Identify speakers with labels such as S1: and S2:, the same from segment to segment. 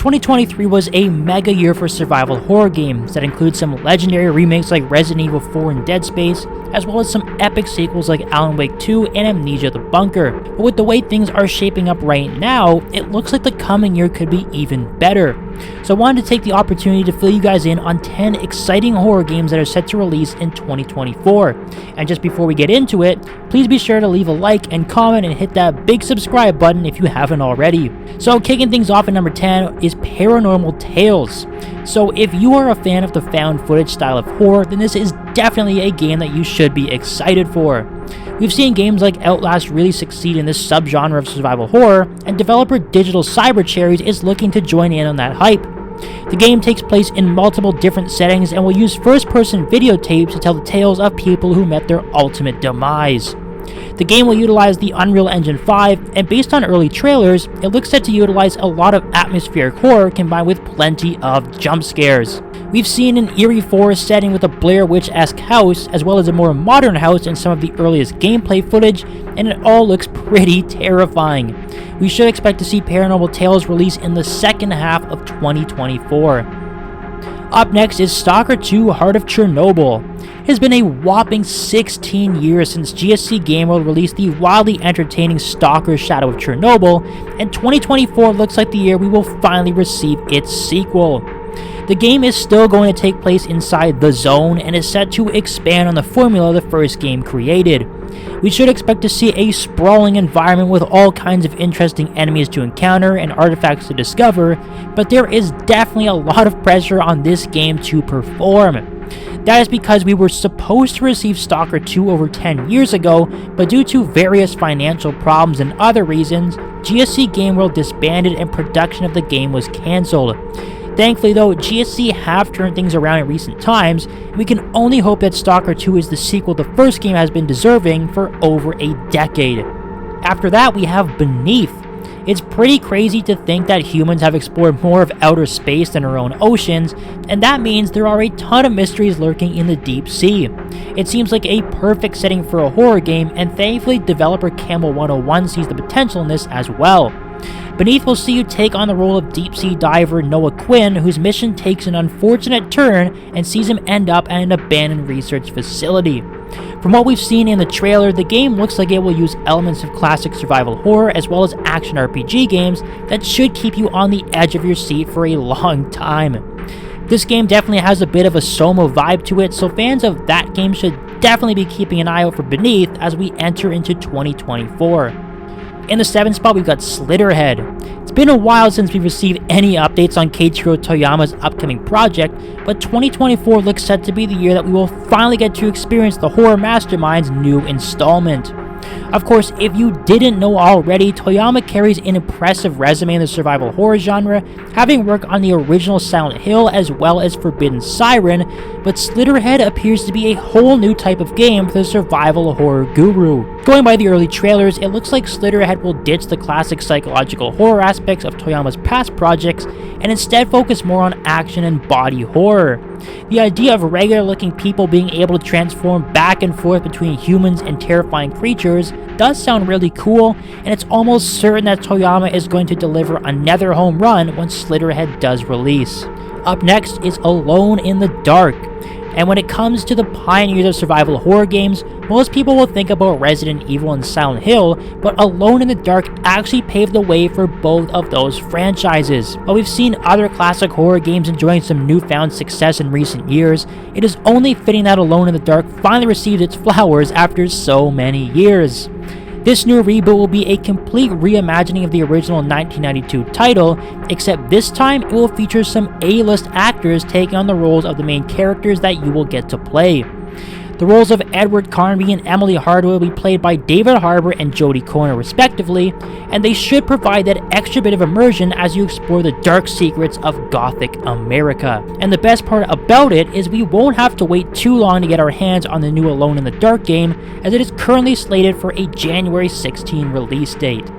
S1: 2023 was a mega year for survival horror games that include some legendary remakes like Resident Evil 4 and Dead Space, as well as some epic sequels like Alan Wake 2 and Amnesia: The Bunker. But with the way things are shaping up right now, it looks like the coming year could be even better. So I wanted to take the opportunity to fill you guys in on 10 exciting horror games that are set to release in 2024. And just before we get into it, please be sure to leave a like and comment and hit that big subscribe button if you haven't already. So kicking things off at number 10 is Paranormal Tales. So if you are a fan of the found footage style of horror, then this is definitely a game that you should be excited for. We've seen games like Outlast really succeed in this subgenre of survival horror, and developer Digital Cyber Cherries is looking to join in on that hype. The game takes place in multiple different settings and will use first-person videotapes to tell the tales of people who met their ultimate demise. The game will utilize the Unreal Engine 5, and based on early trailers, it looks set to utilize a lot of atmospheric horror combined with plenty of jump scares. We've seen an eerie forest setting with a Blair Witch-esque house, as well as a more modern house in some of the earliest gameplay footage, and it all looks pretty terrifying. We should expect to see Paranormal Tales release in the second half of 2024. Up next is Stalker 2: Heart of Chernobyl. It has been a whopping 16 years since GSC Game World released the wildly entertaining Stalker: Shadow of Chernobyl, and 2024 looks like the year we will finally receive its sequel. The game is still going to take place inside the Zone and is set to expand on the formula the first game created. We should expect to see a sprawling environment with all kinds of interesting enemies to encounter and artifacts to discover, but there is definitely a lot of pressure on this game to perform. That is because we were supposed to receive Stalker 2 over 10 years ago, but due to various financial problems and other reasons, GSC Game World disbanded and production of the game was cancelled. Thankfully though, GSC have turned things around in recent times, and we can only hope that Stalker 2 is the sequel the first game has been deserving for over a decade. After that, we have Beneath. It's pretty crazy to think that humans have explored more of outer space than our own oceans, and that means there are a ton of mysteries lurking in the deep sea. It seems like a perfect setting for a horror game, and thankfully developer Camel 101 sees the potential in this as well. Beneath will see you take on the role of deep-sea diver Noah Quinn, whose mission takes an unfortunate turn and sees him end up at an abandoned research facility. From what we've seen in the trailer, the game looks like it will use elements of classic survival horror as well as action RPG games that should keep you on the edge of your seat for a long time. This game definitely has a bit of a Soma vibe to it, so fans of that game should definitely be keeping an eye out for Beneath as we enter into 2024. In the 7th spot, we've got Slither Head. It's been a while since we've received any updates on Keiichiro Toyama's upcoming project, but 2024 looks set to be the year that we will finally get to experience the horror mastermind's new installment. Of course, if you didn't know already, Toyama carries an impressive resume in the survival horror genre, having worked on the original Silent Hill as well as Forbidden Siren, but Slither Head appears to be a whole new type of game for the survival horror guru. Going by the early trailers, it looks like Slither Head will ditch the classic psychological horror aspects of Toyama's past projects and instead focus more on action and body horror. The idea of regular-looking people being able to transform back and forth between humans and terrifying creatures does sound really cool, and it's almost certain that Toyama is going to deliver another home run when Slither Head does release. Up next is Alone in the Dark. And when it comes to the pioneers of survival horror games, most people will think about Resident Evil and Silent Hill, but Alone in the Dark actually paved the way for both of those franchises. While we've seen other classic horror games enjoying some newfound success in recent years, it is only fitting that Alone in the Dark finally received its flowers after so many years. This new reboot will be a complete reimagining of the original 1992 title, except this time it will feature some A-list actors taking on the roles of the main characters that you will get to play. The roles of Edward Carnby and Emily Hardaway will be played by David Harbour and Jodie Comer respectively, and they should provide that extra bit of immersion as you explore the dark secrets of Gothic America. And the best part about it is we won't have to wait too long to get our hands on the new Alone in the Dark game, as it is currently slated for a January 16 release date.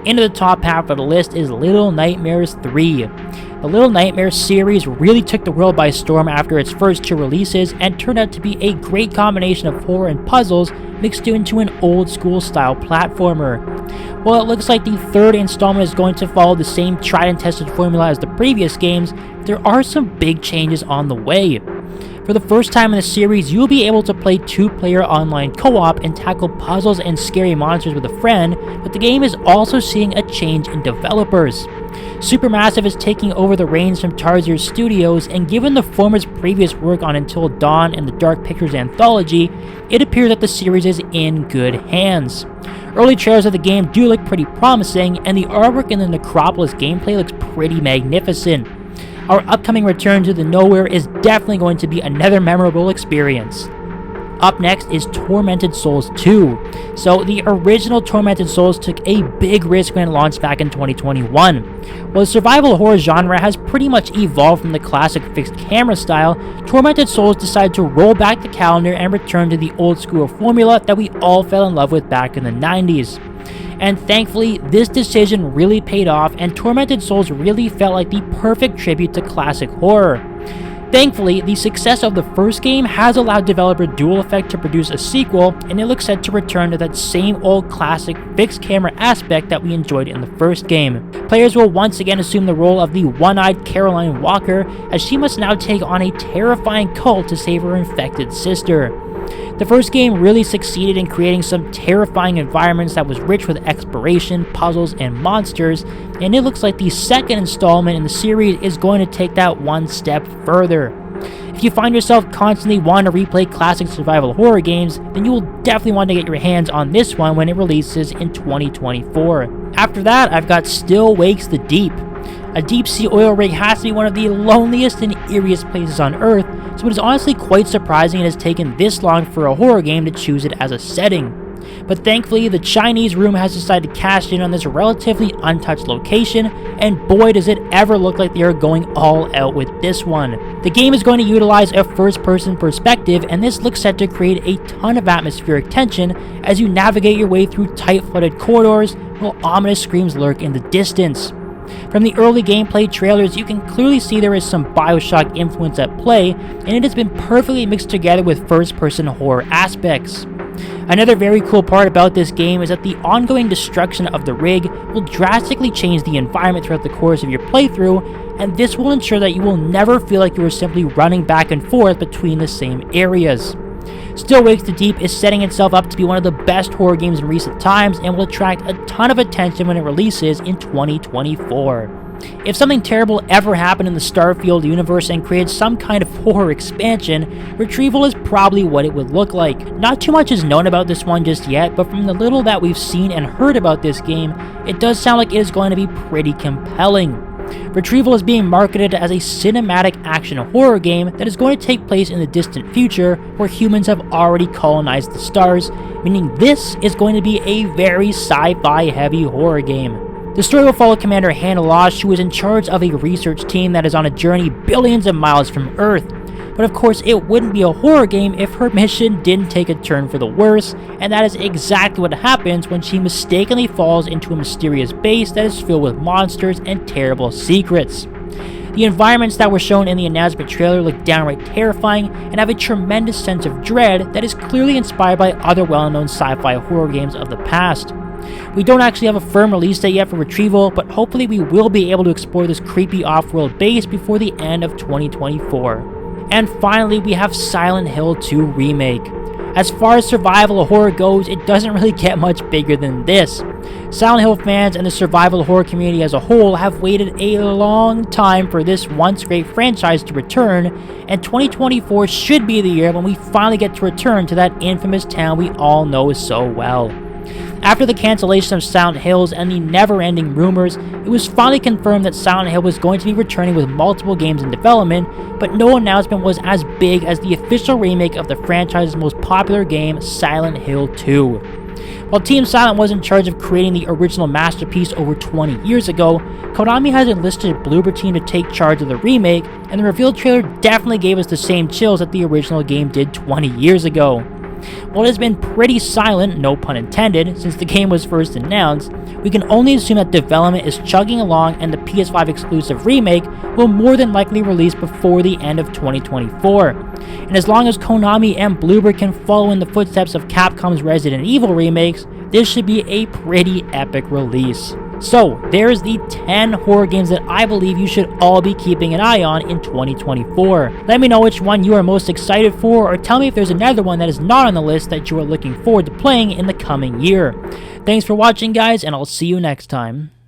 S1: Into the top half of the list is Little Nightmares 3. The Little Nightmares series really took the world by storm after its first 2 releases and turned out to be a great combination of horror and puzzles mixed into an old school style platformer. While it looks like the 3rd installment is going to follow the same tried and tested formula as the previous games, there are some big changes on the way. For the first time in the series, you'll be able to play 2-player online co-op and tackle puzzles and scary monsters with a friend, but the game is also seeing a change in developers. Supermassive is taking over the reins from Tarsier Studios, and given the former's previous work on Until Dawn and the Dark Pictures anthology, it appears that the series is in good hands. Early trailers of the game do look pretty promising, and the artwork in the Necropolis gameplay looks pretty magnificent. Our upcoming return to the Nowhere is definitely going to be another memorable experience. Up next is Tormented Souls 2. So the original Tormented Souls took a big risk when it launched back in 2021. While the survival horror genre has pretty much evolved from the classic fixed camera style, Tormented Souls decided to roll back the calendar and return to the old school formula that we all fell in love with back in the 90s. And thankfully, this decision really paid off, and Tormented Souls really felt like the perfect tribute to classic horror. Thankfully, the success of the first game has allowed developer Dual Effect to produce a sequel, and it looks set to return to that same old classic fixed camera aspect that we enjoyed in the first game. Players will once again assume the role of the one-eyed Caroline Walker, as she must now take on a terrifying cult to save her infected sister. The first game really succeeded in creating some terrifying environments that was rich with exploration, puzzles, and monsters, and it looks like the second installment in the series is going to take that one step further. If you find yourself constantly wanting to replay classic survival horror games, then you will definitely want to get your hands on this one when it releases in 2024. After that, I've got Still Wakes the Deep. A deep-sea oil rig has to be one of the loneliest and eeriest places on Earth, so it is honestly quite surprising it has taken this long for a horror game to choose it as a setting. But thankfully, the Chinese room has decided to cash in on this relatively untouched location, and boy does it ever look like they are going all out with this one. The game is going to utilize a first-person perspective, and this looks set to create a ton of atmospheric tension as you navigate your way through tight flooded corridors while ominous screams lurk in the distance. From the early gameplay trailers, you can clearly see there is some Bioshock influence at play, and it has been perfectly mixed together with first-person horror aspects. Another very cool part about this game is that the ongoing destruction of the rig will drastically change the environment throughout the course of your playthrough, and this will ensure that you will never feel like you are simply running back and forth between the same areas. Still Wakes the Deep is setting itself up to be one of the best horror games in recent times and will attract a ton of attention when it releases in 2024. If something terrible ever happened in the Starfield universe and created some kind of horror expansion, Retrieval is probably what it would look like. Not too much is known about this one just yet, but from the little that we've seen and heard about this game, it does sound like it is going to be pretty compelling. Retrieval is being marketed as a cinematic action horror game that is going to take place in the distant future where humans have already colonized the stars, meaning this is going to be a very sci-fi heavy horror game. The story will follow Commander Hannah Losh, who is in charge of a research team that is on a journey billions of miles from Earth. But of course, it wouldn't be a horror game if her mission didn't take a turn for the worse, and that is exactly what happens when she mistakenly falls into a mysterious base that is filled with monsters and terrible secrets. The environments that were shown in the announcement trailer look downright terrifying and have a tremendous sense of dread that is clearly inspired by other well-known sci-fi horror games of the past. We don't actually have a firm release date yet for Retrieval, but hopefully we will be able to explore this creepy off-world base before the end of 2024. And finally, we have Silent Hill 2 Remake. As far as survival horror goes, it doesn't really get much bigger than this. Silent Hill fans and the survival horror community as a whole have waited a long time for this once great franchise to return, and 2024 should be the year when we finally get to return to that infamous town we all know so well. After the cancellation of Silent Hills and the never-ending rumors, it was finally confirmed that Silent Hill was going to be returning with multiple games in development, but no announcement was as big as the official remake of the franchise's most popular game, Silent Hill 2. While Team Silent was in charge of creating the original masterpiece over 20 years ago, Konami has enlisted Bloober Team to take charge of the remake, and the reveal trailer definitely gave us the same chills that the original game did 20 years ago. While it has been pretty silent, no pun intended, since the game was first announced, we can only assume that development is chugging along and the PS5 exclusive Remake will more than likely release before the end of 2024. And as long as Konami and Bloober can follow in the footsteps of Capcom's Resident Evil remakes, this should be a pretty epic release. So, there's the 10 horror games that I believe you should all be keeping an eye on in 2024. Let me know which one you are most excited for, or tell me if there's another one that is not on the list that you are looking forward to playing in the coming year. Thanks for watching, guys, and I'll see you next time.